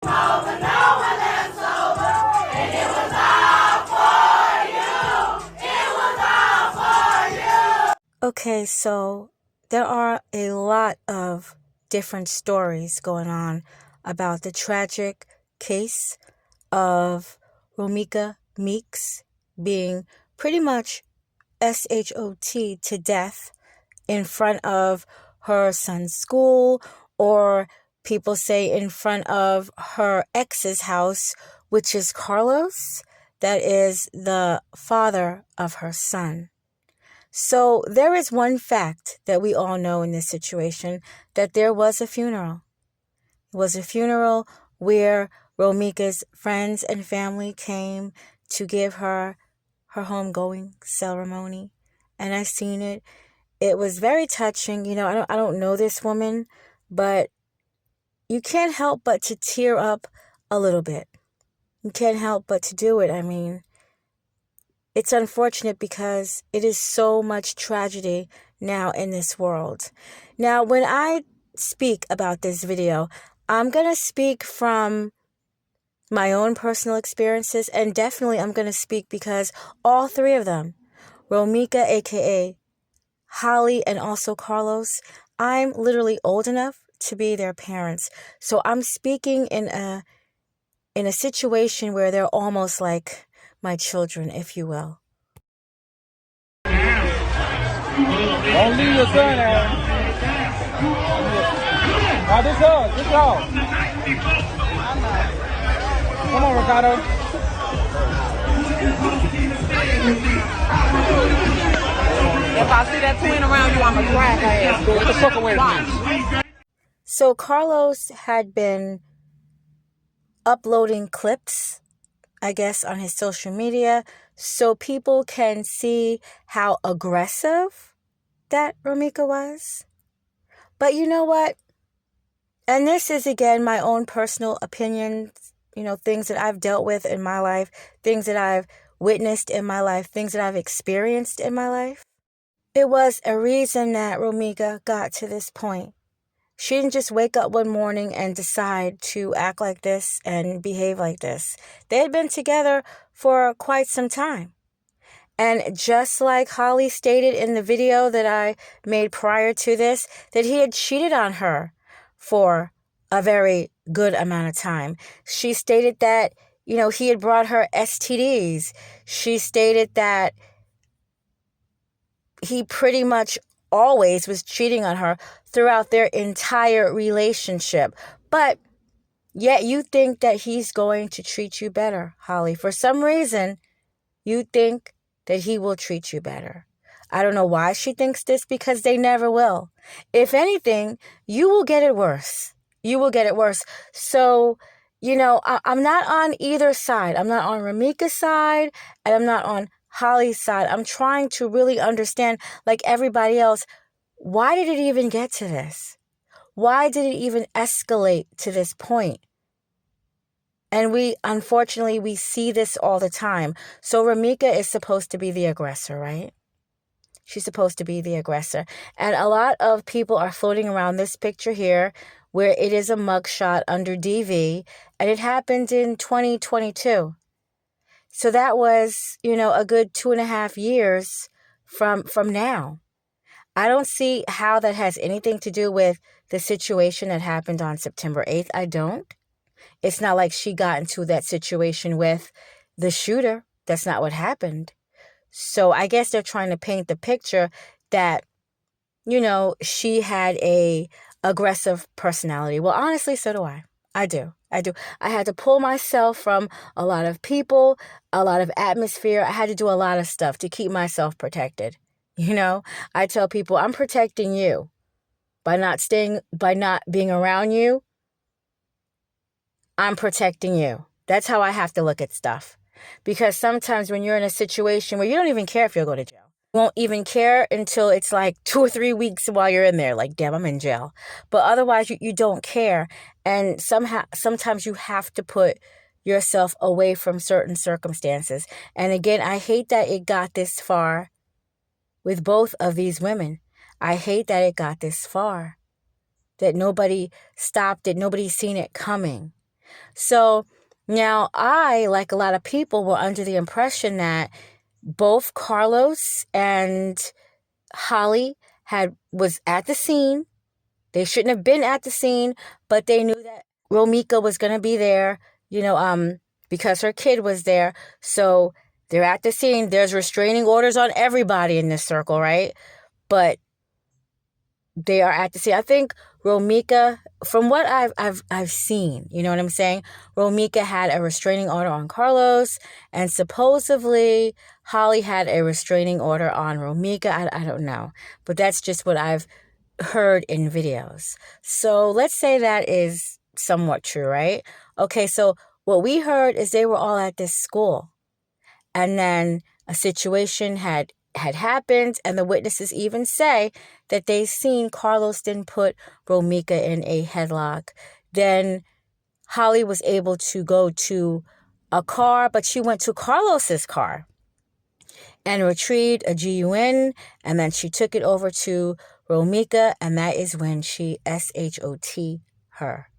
Over, no one left sober, and it was all for you. It was all for you. Okay, so there are a lot of different stories going on about the tragic case of Romeca Meeks being pretty much SHOT to death in front of her son's school, or people say in front of her ex's house, which is Carlos, that is the father of her son. So there is one fact that we all know in this situation, that there was a funeral. It was a funeral where Romeca's friends and family came to give her homegoing ceremony. And I seen it. It was very touching. You know, I don't know this woman, but you can't help but to tear up a little bit. You can't help but to do it. I mean, it's unfortunate because it is so much tragedy now in this world. Now, when I speak about this video, I'm going to speak from my own personal experiences, and definitely I'm going to speak because all three of them, Romeca, aka Holly, and also Carlos, I'm literally old enough to be their parents. So I'm speaking in a situation where they're almost like my children, if you will. Don't leave your son out. Now this all. Come on, Ricardo. If I see that twin around you, I'm going to drag her ass. Get the fuck away from me. So Carlos had been uploading clips, I guess, on his social media so people can see how aggressive that Romeca was. But you know what? And this is, again, my own personal opinions, you know, things that I've dealt with in my life, things that I've witnessed in my life, things that I've experienced in my life. It was a reason that Romeca got to this point. She didn't just wake up one morning and decide to act like this and behave like this. They had been together for quite some time. And just like Holly stated in the video that I made prior to this, that he had cheated on her for a very good amount of time. She stated that, you know, he had brought her STDs. She stated that he pretty much always was cheating on her throughout their entire relationship. But yet you think that he's going to treat you better, Holly. For some reason, you think that he will treat you better. I don't know why she thinks this, because they never will. If anything, you will get it worse. You will get it worse. So, you know, I'm not on either side. I'm not on Romeca's side, and I'm not on Holly's side. I'm trying to really understand, like everybody else, why did it even get to this? Why did it even escalate to this point? And unfortunately, we see this all the time. So Romeca is supposed to be the aggressor, right? She's supposed to be the aggressor. And a lot of people are floating around this picture here, where it is a mugshot under DV, and it happened in 2022. So that was, you know, a good 2.5 years from now. I don't see how that has anything to do with the situation that happened on September 8th. I don't. It's not like she got into that situation with the shooter. That's not what happened. So I guess they're trying to paint the picture that, you know, she had a aggressive personality. Well, honestly, so do I. I do. I had to pull myself from a lot of people, a lot of atmosphere. I had to do a lot of stuff to keep myself protected. You know, I tell people I'm protecting you by not being around you. I'm protecting you. That's how I have to look at stuff. Because sometimes when you're in a situation where you don't even care if you'll go to jail, you won't even care until it's like 2 or 3 weeks while you're in there, like, damn, I'm in jail. But otherwise, you don't care. And sometimes you have to put yourself away from certain circumstances. And again, I hate that it got this far with both of these women. I hate that it got this far, that nobody stopped it, nobody's seen it coming. So now I, like a lot of people, were under the impression that both Carlos and Holly was at the scene. They shouldn't have been at the scene, but they knew that Romeca was going to be there, because her kid was there. So they're at the scene. There's restraining orders on everybody in this circle, right? But they are at the scene. I think Romeca, from what I've seen, you know what I'm saying? Romeca had a restraining order on Carlos, and supposedly Holly had a restraining order on Romeca. I don't know, but that's just what I've heard in videos. So let's say that is somewhat true, right? Okay, so what we heard is they were all at this school, and then a situation had happened, and the witnesses even say that they seen Carlos then put Romeca in a headlock. Then Holly was able to go to a car, but she went to Carlos's car and retrieved a GUN, and then she took it over to Romeca, and that is when she SHOT her.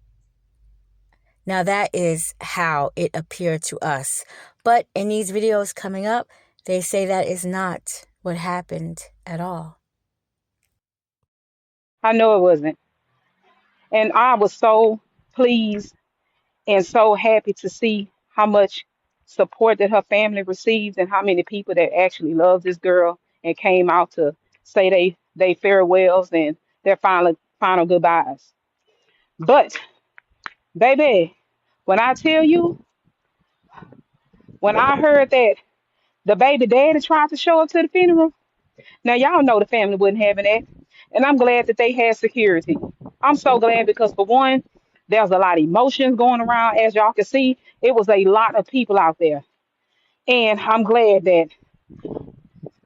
Now that is how it appeared to us. But in these videos coming up, they say that is not what happened at all. I know it wasn't. And I was so pleased and so happy to see how much support that her family received and how many people that actually love this girl and came out to say they farewells and their final goodbyes. But baby, when I tell you, when I heard that the baby daddy tried to show up to the funeral, now y'all know the family wasn't having that. And I'm glad that they had security. I'm so glad because for one, there's a lot of emotions going around. As y'all can see, it was a lot of people out there. And I'm glad that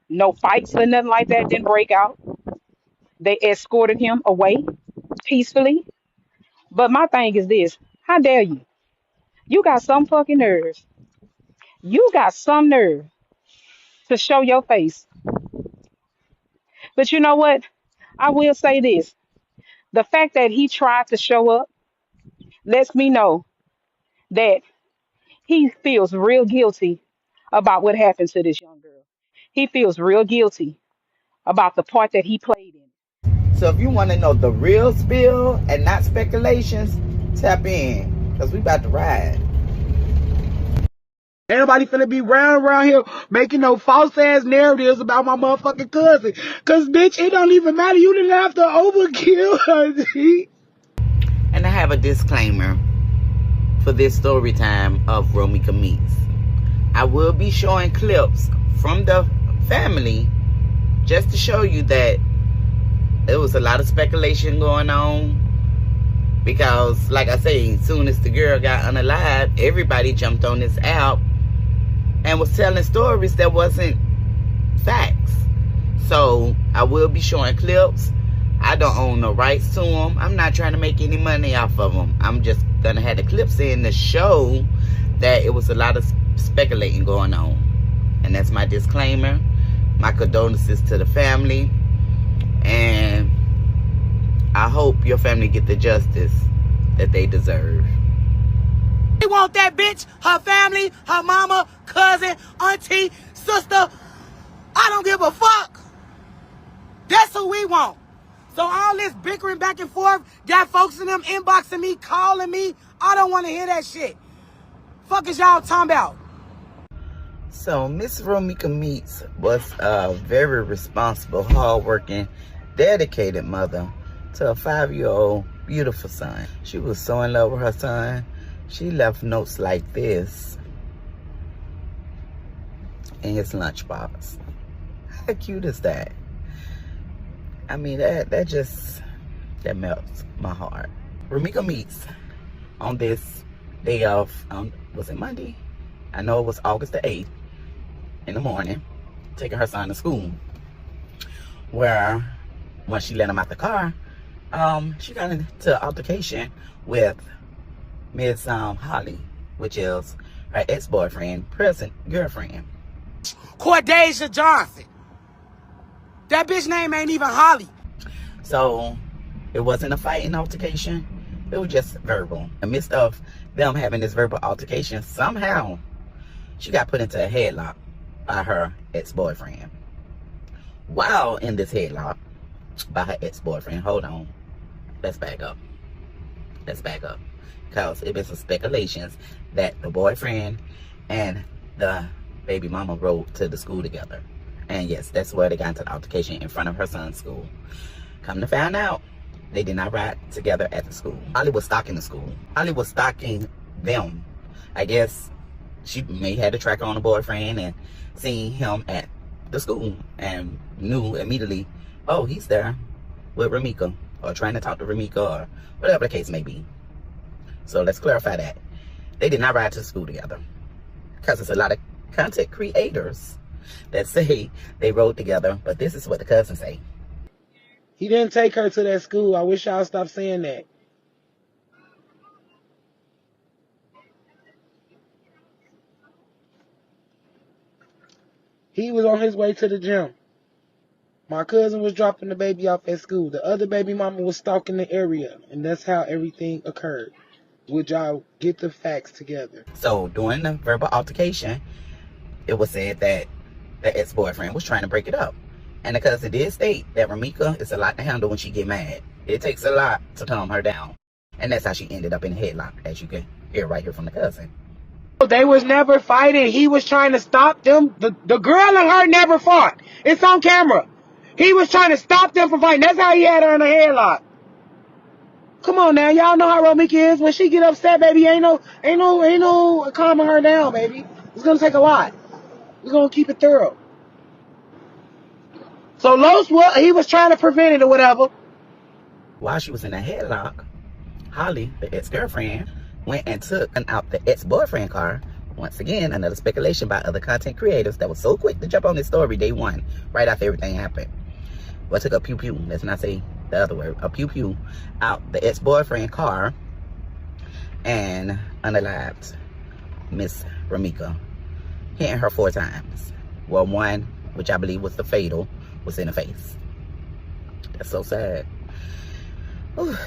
no fights or nothing like that didn't break out. They escorted him away peacefully. But my thing is this: how dare you? You got some fucking nerves. You got some nerve to show your face. But you know what? I will say this. The fact that he tried to show up lets me know that he feels real guilty about what happened to this young girl. He feels real guilty about the part that he played in. So if you want to know the real spill and not speculations, tap in, because we about to ride. Ain't nobody finna be around here making no false ass narratives about my motherfucking cousin. Cause bitch, it don't even matter. You didn't have to overkill her. And I have a disclaimer for this story time of Romeca Meets. I will be showing clips from the family just to show you that there was a lot of speculation going on. Because, like I say, as soon as the girl got unalived, everybody jumped on this app and was telling stories that wasn't facts. So I will be showing clips. I don't own no rights to them. I'm not trying to make any money off of them. I'm just gonna have the clips in to show that it was a lot of speculating going on. And that's my disclaimer. My condolences to the family. And I hope your family get the justice that they deserve. We want that bitch, her family, her mama, cousin, auntie, sister. I don't give a fuck. That's who we want. So all this bickering back and forth, got folks in them inboxing me, calling me. I don't want to hear that shit. Fuck is y'all talking about? So Miss Romeca Meets was a very responsible, hardworking, dedicated mother to a 5-year-old beautiful son. She was so in love with her son. She left notes like this in his lunchbox. How cute is that? I mean, that melts my heart. Romeca Meets on this day of, was it Monday? I know it was August the 8th in the morning, taking her son to school. Where, when she let him out the car, she got into an altercation with Miss Holly, which is her ex-boyfriend, present girlfriend. Cordasia Johnson. That bitch name ain't even Holly. So it wasn't a fighting altercation. It was just verbal. In the midst of them having this verbal altercation, somehow she got put into a headlock by her ex-boyfriend. While in this headlock by her ex-boyfriend, hold on, let's back up. Because it been some speculations that the boyfriend and the baby mama rode to the school together. And yes, that's where they got into the altercation, in front of her son's school. Come to find out, they did not ride together at the school. Holly was stalking the school. Holly was stalking them. I guess she may have had a tracker on the boyfriend and seen him at the school and knew immediately, oh, he's there with Romeca, or trying to talk to Romeca, or whatever the case may be. So let's clarify that. They did not ride to school together, because there's a lot of content creators that say they rode together, but this is what the cousins say. He didn't take her to that school. I wish y'all stopped saying that. He was on his way to the gym. My cousin was dropping the baby off at school. The other baby mama was stalking the area, and that's how everything occurred. Would y'all get the facts together? So during the verbal altercation, it was said that the ex-boyfriend was trying to break it up. And the cousin did state that Romeca is a lot to handle when she get mad. It takes a lot to calm her down. And that's how she ended up in the headlock, as you can hear right here from the cousin. They was never fighting. He was trying to stop them. The girl and her never fought. It's on camera. He was trying to stop them from fighting. That's how he had her in a headlock. Come on now, y'all know how Romeca is. When she get upset, baby, ain't no calming her down, baby. It's gonna take a lot. We're gonna keep it thorough. So he was trying to prevent it or whatever. While she was in a headlock, Holly, the ex-girlfriend, went and took out the ex-boyfriend car. Once again, another speculation by other content creators that was so quick to jump on this story day one, right after everything happened. Well, took a pew-pew, let's not say the other word, a pew-pew out the ex-boyfriend car and unalived Miss Romeca, hitting her 4 times. Well, one, which I believe was the fatal, was in the face. That's so sad. Whew.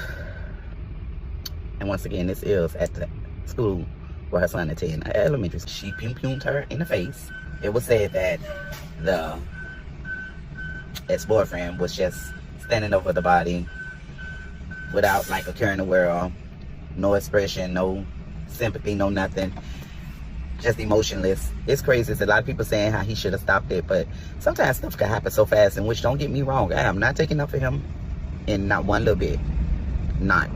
And once again, this is at the school where her son attended, elementary school. She pew-pewed her in the face. It was said that the ex-boyfriend was just standing over the body without like a care in the world, no expression, no sympathy, no nothing, just emotionless. It's crazy. There's a lot of people saying how he should have stopped it, but sometimes stuff can happen so fast, in which, don't get me wrong, I am not taking up for him in not one little bit, not.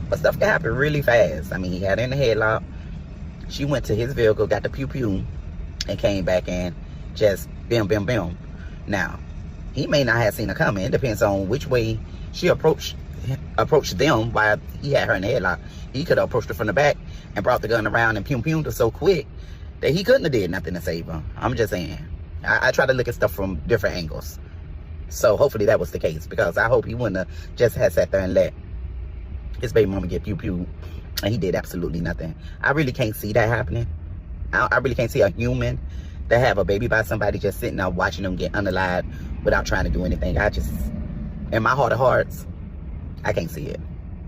But stuff can happen really fast. I mean, he had her in the headlock. She went to his vehicle, got the pew-pew, and came back and just bim, bim, bim. Now, he may not have seen her coming. It depends on which way she approached them while he had her in the headlock. He could have approached her from the back and brought the gun around and pew-pewed her so quick that he couldn't have did nothing to save her. I'm just saying. I try to look at stuff from different angles. So hopefully that was the case, because I hope he wouldn't have just had sat there and let his baby mama get pew-pewed and he did absolutely nothing. I really can't see that happening. I really can't see a human that have a baby by somebody just sitting there watching them get unalived without trying to do anything. I just, in my heart of hearts, I can't see it.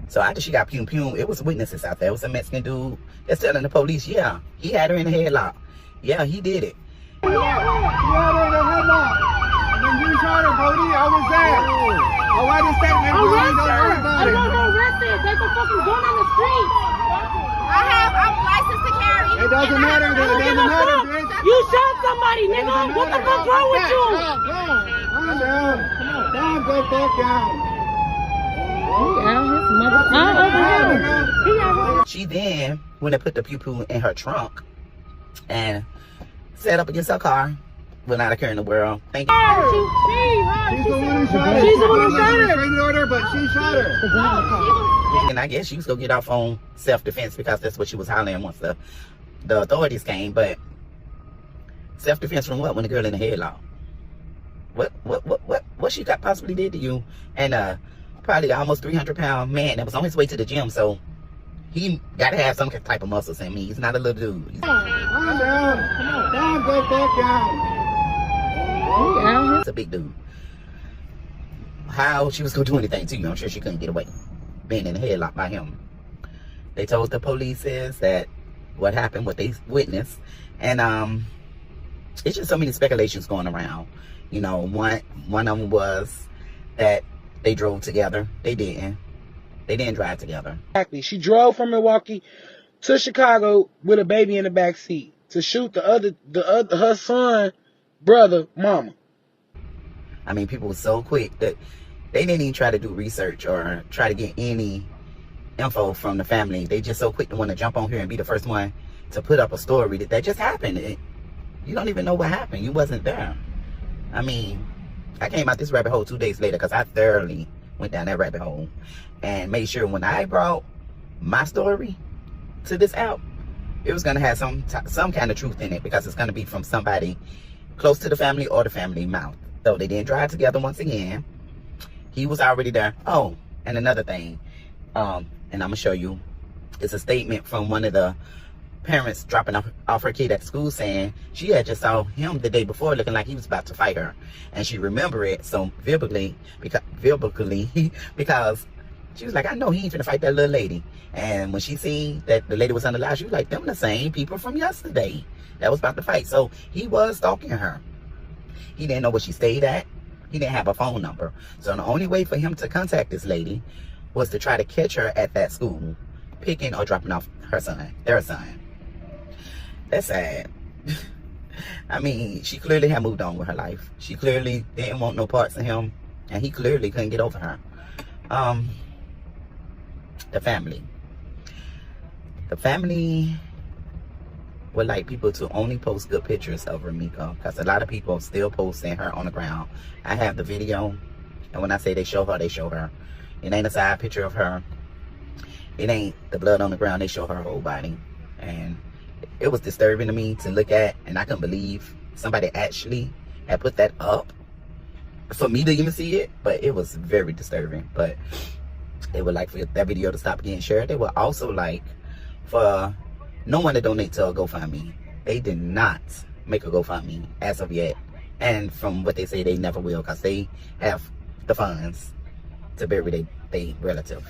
So after she got pew-pewed, it was witnesses out there. It was a Mexican dude that's telling the police, yeah, he had her in a headlock. Yeah, he did it. You had her in a headlock. And then you shot her, Cody. I was there. I write a statement. I'm arrested. There's a fucking gun on the street. I'm licensed to carry. It doesn't matter. It doesn't matter, bitch. You shot somebody, nigga. What the fuck wrong with you? Calm down. Calm the fuck down. She then went and put the pew-pew in her trunk and set up against her car without a care in the world. Thank you. She's the one who shot her. She's the one who shot her. Restraining order, but she shot her. And I guess she was gonna get off on self-defense because that's what she was hollering once the authorities came. But self-defense from what? When the girl in the headlock? What she got possibly did to you? And probably almost 300-pound man that was on his way to the gym, so he gotta have some type of muscles in me. He's not a little dude. Calm down. Calm the fuck down. He's a big dude. How she was gonna do anything to you? I'm sure she couldn't get away being in the headlock by him. They told the police that what happened, what they witnessed. And it's just so many speculations going around. You know, one of them was that they drove together. They didn't drive together. Exactly. She drove from Milwaukee to Chicago with a baby in the back seat to shoot her son, brother, mama. I mean, people were so quick that they didn't even try to do research or try to get any info from the family. They just so quick to want to jump on here and be the first one to put up a story that just happened. You don't even know what happened. You wasn't there. I mean, I came out this rabbit hole 2 days later because I thoroughly went down that rabbit hole and made sure when I brought my story to this out, it was going to have some kind of truth in it, because it's going to be from somebody close to the family or the family mouth. So they didn't drive together once again. He was already there. Oh, and another thing, and I'm going to show you, it's a statement from one of the parents dropping off her kid at school saying she had just saw him the day before looking like he was about to fight her, and she remembered it so vividly because she was like, I know he ain't finna fight that little lady. And when she seen that the lady was under lie, she was like, them the same people from yesterday that was about to fight. So he was stalking her. He didn't know where she stayed at. He didn't have a phone number. So the only way for him to contact this lady was to try to catch her at that school, picking or dropping off their son. That's sad. I mean, she clearly had moved on with her life. She clearly didn't want no parts of him, and he clearly couldn't get over her. The family would like people to only post good pictures of Romeca, because a lot of people still posting her on the ground. I have the video, and when I say they show her, they show her. It ain't a side picture of her. It ain't the blood on the ground. They show her whole body. And it was disturbing to me to look at, and I couldn't believe somebody actually had put that up for me to even see it. But it was very disturbing. But they would like for that video to stop getting shared. They would also like for no one to donate to a GoFundMe. They did not make a GoFundMe as of yet. And from what they say, they never will, because they have the funds to bury their relative.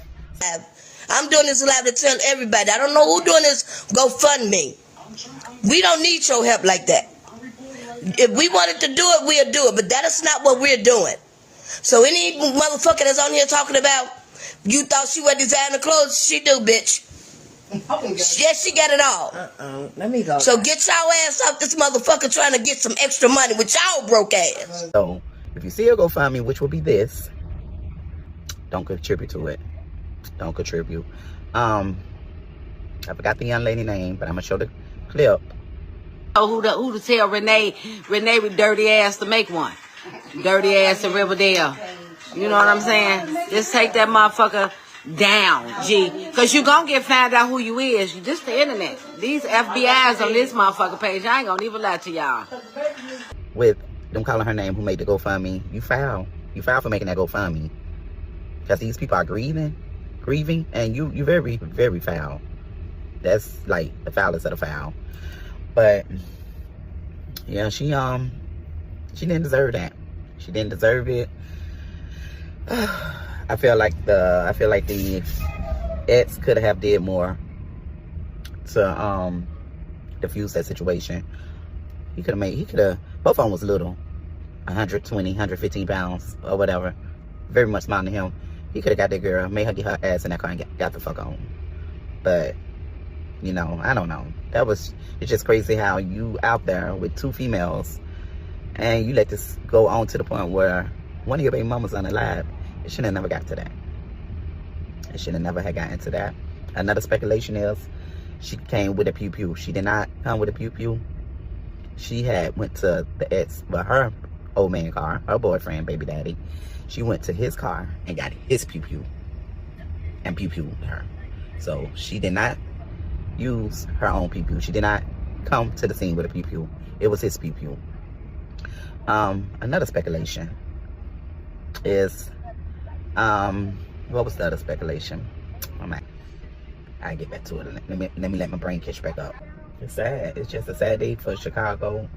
I'm doing this live to tell everybody. I don't know who doing this GoFundMe. We don't need your help like that. If we wanted to do it, we'll do it. But that is not what we're doing. So any motherfucker that's on here talking about, you thought she was designer clothes, she do, bitch. Yes, she got it all. Let me go. So get y'all ass off this motherfucker trying to get some extra money with y'all broke ass. So if you see a GoFundMe, which will be this, don't contribute to it. Don't contribute. I forgot the young lady name, but I'm gonna show the clip. Oh, who to tell Renee with dirty ass to make one? Dirty ass in Riverdale. You know what I'm saying? Just take that motherfucker down, G. Because you gonna get found out who you is. You just the internet. These FBI's on this motherfucker page. I ain't gonna even lie to y'all. With them calling her name who made the GoFundMe, you foul. You foul for making that GoFundMe. Because these people are grieving, and you very, very foul. That's like the foulest of the foul. But yeah, she didn't deserve that. She didn't deserve it. I feel like the ex could have did more to diffuse that situation. He could have both of them was little, 120, 115 pounds or whatever, very much smaller than him. He could have got that girl, made her get her ass in that car and got the fuck on. But you know, I don't know. It's just crazy how you out there with two females and you let this go on to the point where one of your baby mamas unalive. It should have never got to that. It should have never had gotten to that. Another speculation is she came with a pew-pew. She did not come with a pew-pew. She had went to the ex, her old man car, her boyfriend, baby daddy. She went to his car and got his pew-pew and pew-pewed her. So she did not use her own pew-pew. She did not come to the scene with a pew-pew. It was his pew-pew. Another speculation is, what was the other speculation? I get back to it. Let me let my brain catch back up. It's sad. It's just a sad day for Chicago.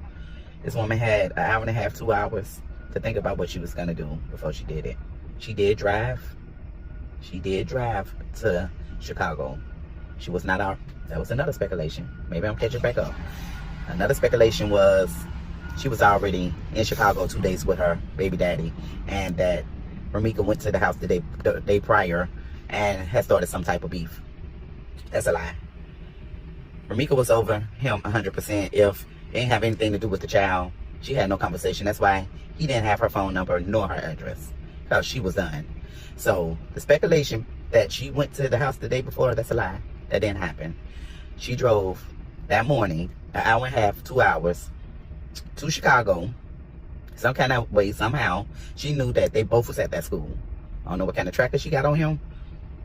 This woman had an hour and a half, 2 hours to think about what she was gonna do before she did it. She did drive. She did drive to Chicago. She was not our, that was another speculation. Maybe I'm catching back up. Another speculation was she was already in Chicago 2 days with her baby daddy, and that Romeca went to the house the day prior and had started some type of beef. That's a lie. Romeca was over him 100%. If it didn't have anything to do with the child, she had no conversation. That's why he didn't have her phone number nor her address, because she was done. So the speculation that she went to the house the day before, that's a lie. That didn't happen. She drove that morning, an hour and a half, 2 hours, to Chicago, some kind of way, somehow. She knew that they both was at that school. I don't know what kind of tracker she got on him,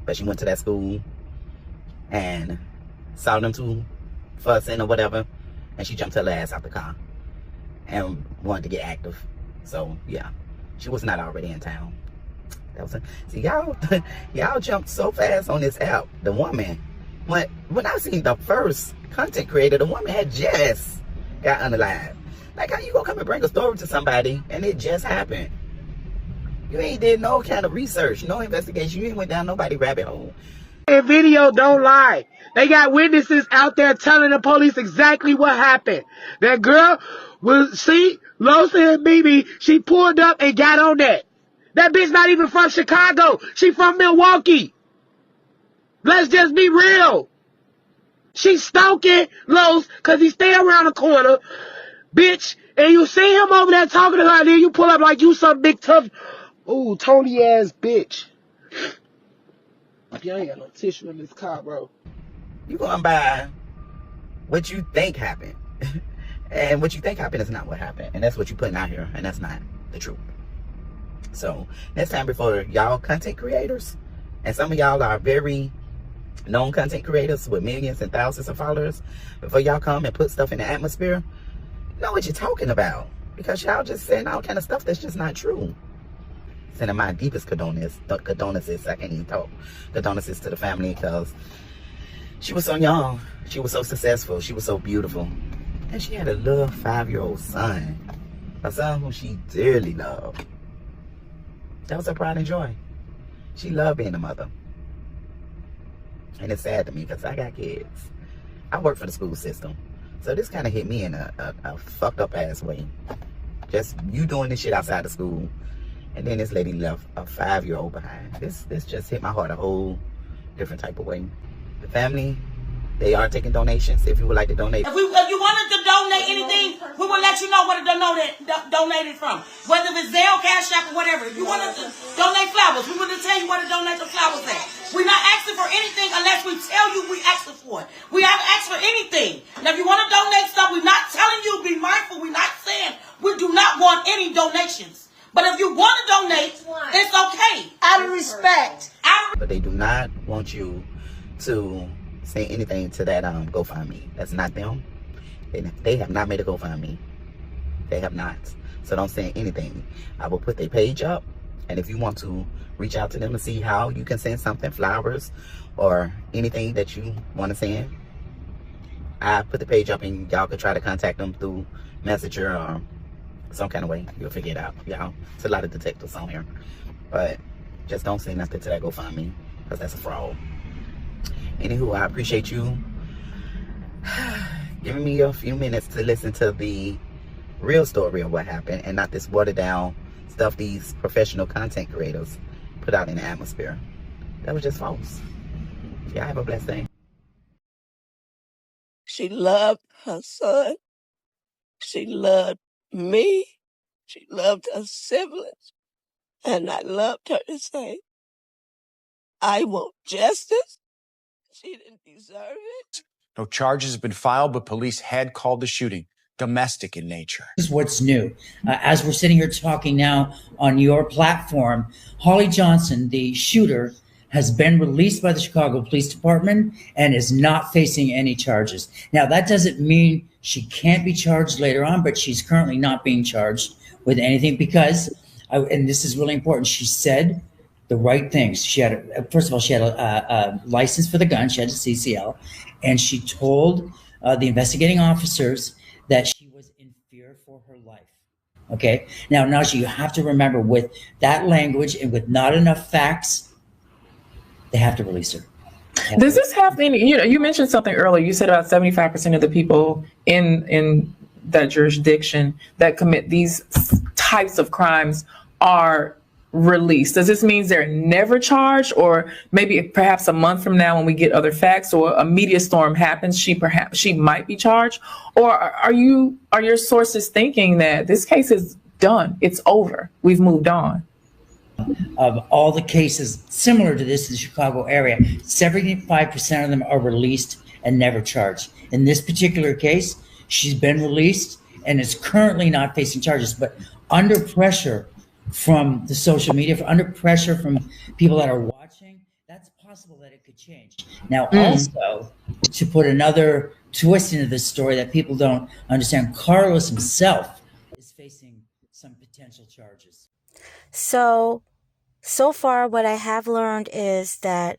but she went to that school and saw them two fussing or whatever, and she jumped her ass out the car and wanted to get active. So yeah, she was not already in town. That was see, y'all jumped so fast on this app. The woman, when I seen the first content creator, the woman had just got unalive. Like, how you gonna come and bring a story to somebody and it just happened? You ain't did no kind of research, no investigation. You ain't went down nobody rabbit hole. And video don't lie. They got witnesses out there telling the police exactly what happened. That girl was, see, Losa and Mimi, she pulled up and got on that. That bitch not even from Chicago. She from Milwaukee. Let's just be real. She stalking Los because he stay around the corner, bitch. And you see him over there talking to her, and then you pull up like you some big tough, ooh, Tony ass bitch. I ain't got no tissue in this car, bro. You going by what you think happened. And what you think happened is not what happened. And that's what you putting out here, and that's not the truth. So next time, before y'all content creators, and some of y'all are very known content creators with millions and thousands of followers, before y'all come and put stuff in the atmosphere, know what you're talking about, because y'all just saying all kind of stuff that's just not true. Sending my deepest condolences, I can't even talk, condolences to the family, because she was so young, she was so successful, she was so beautiful, and she had a little 5-year-old son, a son who she dearly loved. That was her pride and joy. She loved being a mother. And it's sad to me because I got kids. I work for the school system. So this kind of hit me in a fucked up ass way. Just you doing this shit outside the school. And then this lady left a 5-year-old behind. This just hit my heart a whole different type of way. The family, they are taking donations if you would like to donate. If you wanted to donate anything, we will let you know where to donate it from. Whether it's Zelle, Cash App, or whatever. If you wanted to donate flowers, we will tell you where to donate the flowers at. We're not asking for anything unless we tell you we asking for it. We haven't asked for anything. Now, if you want to donate stuff, we're not telling you be mindful. We're not saying we do not want any donations. But if you want to donate, it's okay. Out of respect. But they do not want you to say anything to that GoFundMe. That's not them. They have not made a GoFundMe. They have not. So don't say anything. I will put their page up, and if you want to reach out to them to see how you can send something, flowers or anything that you want to send, I put the page up, and y'all can try to contact them through Messenger or some kind of way. You'll figure it out, y'all. It's a lot of detectives on here, but just don't say nothing to that GoFundMe, because that's a fraud. Anywho, I appreciate you giving me a few minutes to listen to the real story of what happened, and not this watered down stuff these professional content creators put out in the atmosphere. That was just false. Y'all have a blessed day. She loved her son. She loved me. She loved her siblings. And I loved her the same. I want justice. She didn't deserve it. No charges have been filed, but police had called the shooting domestic in nature. This is what's new. As we're sitting here talking now on your platform, Holly Johnson, the shooter, has been released by the Chicago Police Department and is not facing any charges. Now, that doesn't mean she can't be charged later on, but she's currently not being charged with anything because, and this is really important, she said the right things. She had, first of all, she had a license for the gun. She had a CCL, and she told the investigating officers that she was in fear for her life. Okay. Now, Najee, you have to remember, with that language and with not enough facts, they have to release her. Does this have any, you mentioned something earlier. You said about 75% of the people in that jurisdiction that commit these types of crimes are released. Does this mean they're never charged, or maybe perhaps a month from now when we get other facts or a media storm happens, she might be charged? Or are your sources thinking that this case is done, it's over, we've moved on? Of all the cases similar to this in the Chicago area, 75% of them are released and never charged. In this particular case, she's been released and is currently not facing charges, but under pressure from the social media, under pressure from people that are watching, that's possible that it could change. Now, also, to put another twist into this story that people don't understand, Carlos himself is facing some potential charges. So far, what I have learned is that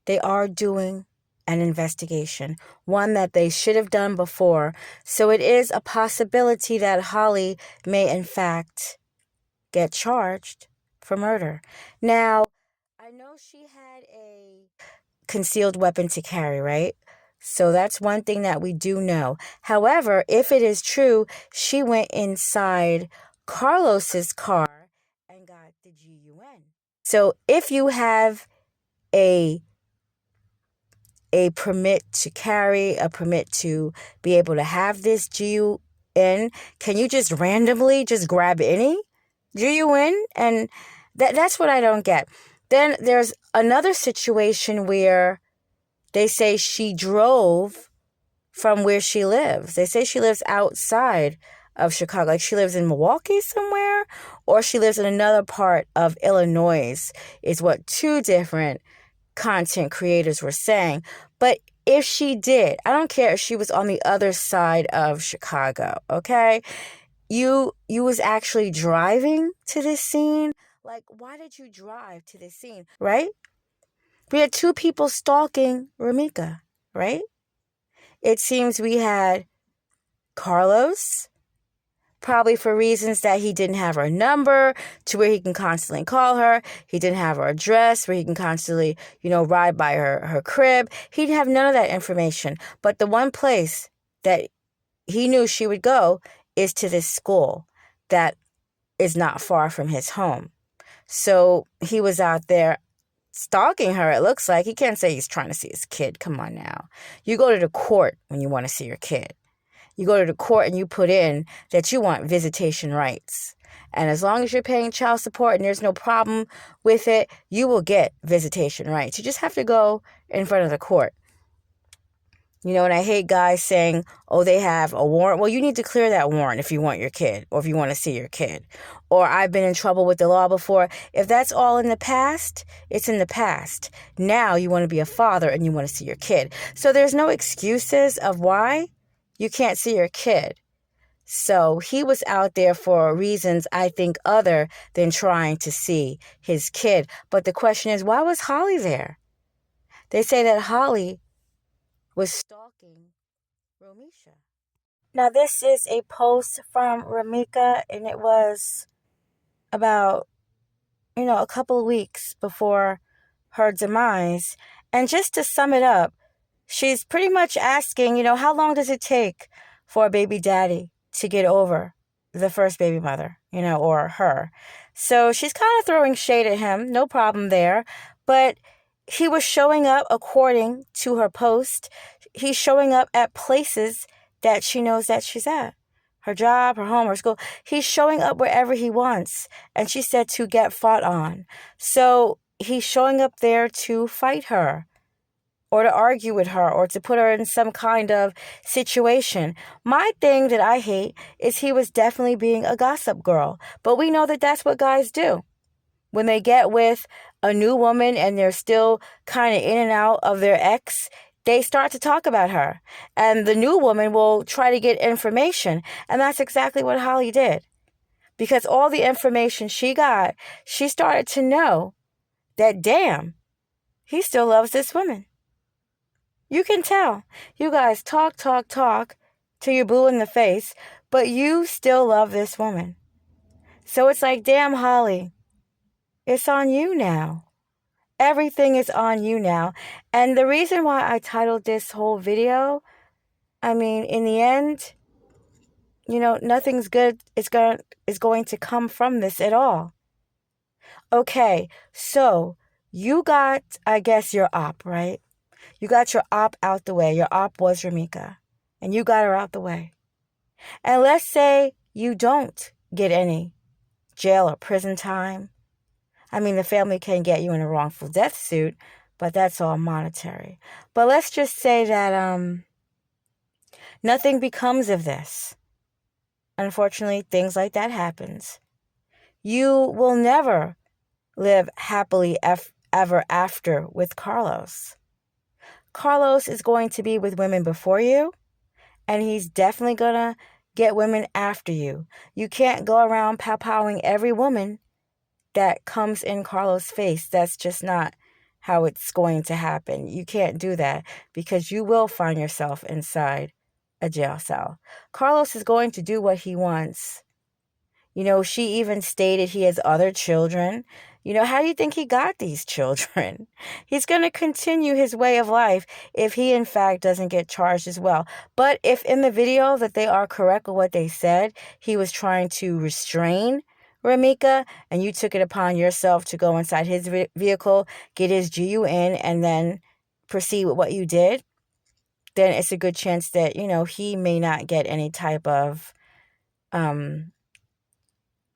they are doing an investigation, one that they should have done before. So it is a possibility that Holly may, in fact, get charged for murder. Now, I know she had a concealed weapon to carry, right? So that's one thing that we do know. However, if it is true, she went inside Carlos's car and got the GUN. So if you have a permit to carry, a permit to be able to have this GUN, can you just randomly just grab any GUN? And that's what I don't get. Then there's another situation where they say she drove from where she lives. They say she lives outside of Chicago, like she lives in Milwaukee somewhere, or she lives in another part of Illinois, is what two different content creators were saying. But if she did, I don't care if she was on the other side of Chicago, okay? You was actually driving to this scene. Like, why did you drive to this scene, right? We had two people stalking Romeca, right? It seems we had Carlos, probably for reasons that he didn't have her number to where he can constantly call her. He didn't have her address where he can constantly, ride by her crib. He didn't have none of that information. But the one place that he knew she would go is to this school that is not far from his home. So he was out there stalking her, it looks like. He can't say he's trying to see his kid. Come on now. You go to the court when you want to see your kid. You go to the court and you put in that you want visitation rights. And as long as you're paying child support and there's no problem with it, you will get visitation rights. You just have to go in front of the court. And I hate guys saying, oh, they have a warrant. Well, you need to clear that warrant if you want your kid or if you want to see your kid. Or I've been in trouble with the law before. If that's all in the past, it's in the past. Now you want to be a father and you want to see your kid. So there's no excuses of why you can't see your kid. So he was out there for reasons, I think, other than trying to see his kid. But the question is, why was Holly there? They say that Holly was stalking Romeca. Now, this is a post from Romeca, and it was about, a couple of weeks before her demise. And just to sum it up, she's pretty much asking, how long does it take for a baby daddy to get over the first baby mother, or her? So she's kind of throwing shade at him. No problem there. But he was showing up, according to her post, he's showing up at places that she knows that she's at. Her job, her home, her school. He's showing up wherever he wants. And she said to get fought on. So he's showing up there to fight her, or to argue with her, or to put her in some kind of situation. My thing that I hate is he was definitely being a gossip girl. But we know that that's what guys do. When they get with a new woman and they're still kind of in and out of their ex, they start to talk about her. And the new woman will try to get information. And that's exactly what Holly did. Because all the information she got, she started to know that, damn, he still loves this woman. You can tell. You guys talk till you're blue in the face, but you still love this woman. So it's like, damn, Holly, it's on you now. Everything is on you now. And the reason why I titled this whole video, I mean, in the end, nothing's good is going to come from this at all. Okay, so you got, I guess, your op, right? You got your op out the way. Your op was Romeca, and you got her out the way. And let's say you don't get any jail or prison time. I mean, the family can get you in a wrongful death suit, but that's all monetary. But let's just say that nothing becomes of this. Unfortunately, things like that happens. You will never live happily ever after with Carlos. Carlos is going to be with women before you, and he's definitely going to get women after you. You can't go around pow-powing every woman that comes in Carlos' face. That's just not how it's going to happen. You can't do that because you will find yourself inside a jail cell. Carlos is going to do what he wants. She even stated he has other children. How do you think he got these children? He's going to continue his way of life if he, in fact, doesn't get charged as well. But if in the video that they are correct with what they said, he was trying to restrain Romeca, and you took it upon yourself to go inside his vehicle, get his GUN, and then proceed with what you did, then it's a good chance that, he may not get any type of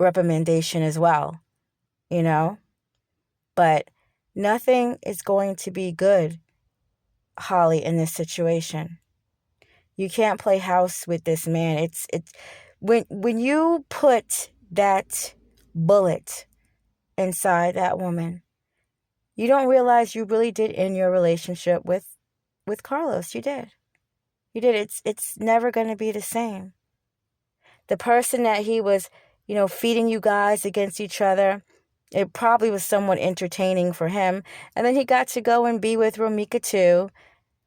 reprimandation as well, But nothing is going to be good, Holly, in this situation. You can't play house with this man. It's when you put that bullet inside that woman, you don't realize you really did end your relationship with Carlos. You did. It's never going to be the same. The person that he was, feeding you guys against each other, it probably was somewhat entertaining for him. And then he got to go and be with Romeca too.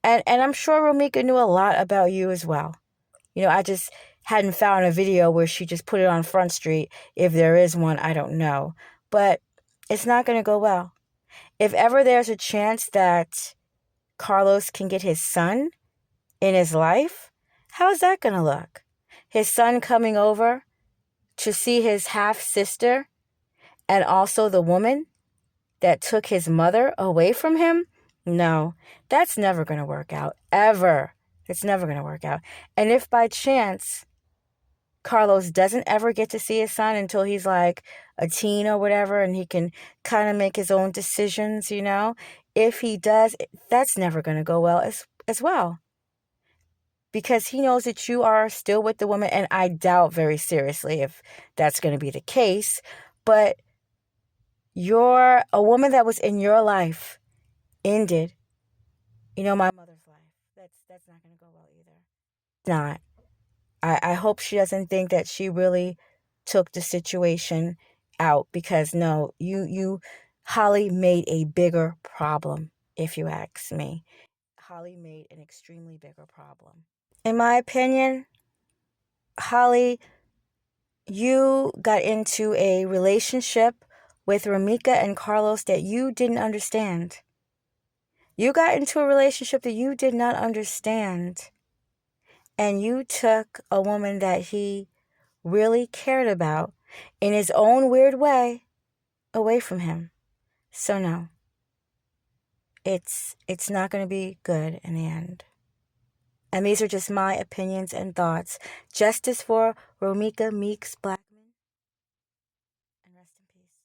And I'm sure Romeca knew a lot about you as well. I just hadn't found a video where she just put it on Front Street. If there is one, I don't know. But it's not going to go well. If ever there's a chance that Carlos can get his son in his life, how's that going to look? His son coming over to see his half-sister and also the woman that took his mother away from him? No, that's never going to work out, ever. It's never going to work out. And if by chance Carlos doesn't ever get to see his son until he's like a teen or whatever, and he can kind of make his own decisions, if he does, that's never going to go well as well. Because he knows that you are still with the woman, and I doubt very seriously if that's going to be the case. But a woman that was in your life ended, my mother's life. That's not going to go well either. It's not. I hope she doesn't think that she really took the situation out, because no, Holly made a bigger problem, if you ask me. Holly made an extremely bigger problem. In my opinion, Holly, you got into a relationship with Romeca and Carlos that you didn't understand. You got into a relationship that you did not understand. And you took a woman that he really cared about in his own weird way away from him. So no, it's not going to be good in the end. And these are just my opinions and thoughts. Justice for Romeca Meeks Blackman. And rest in peace.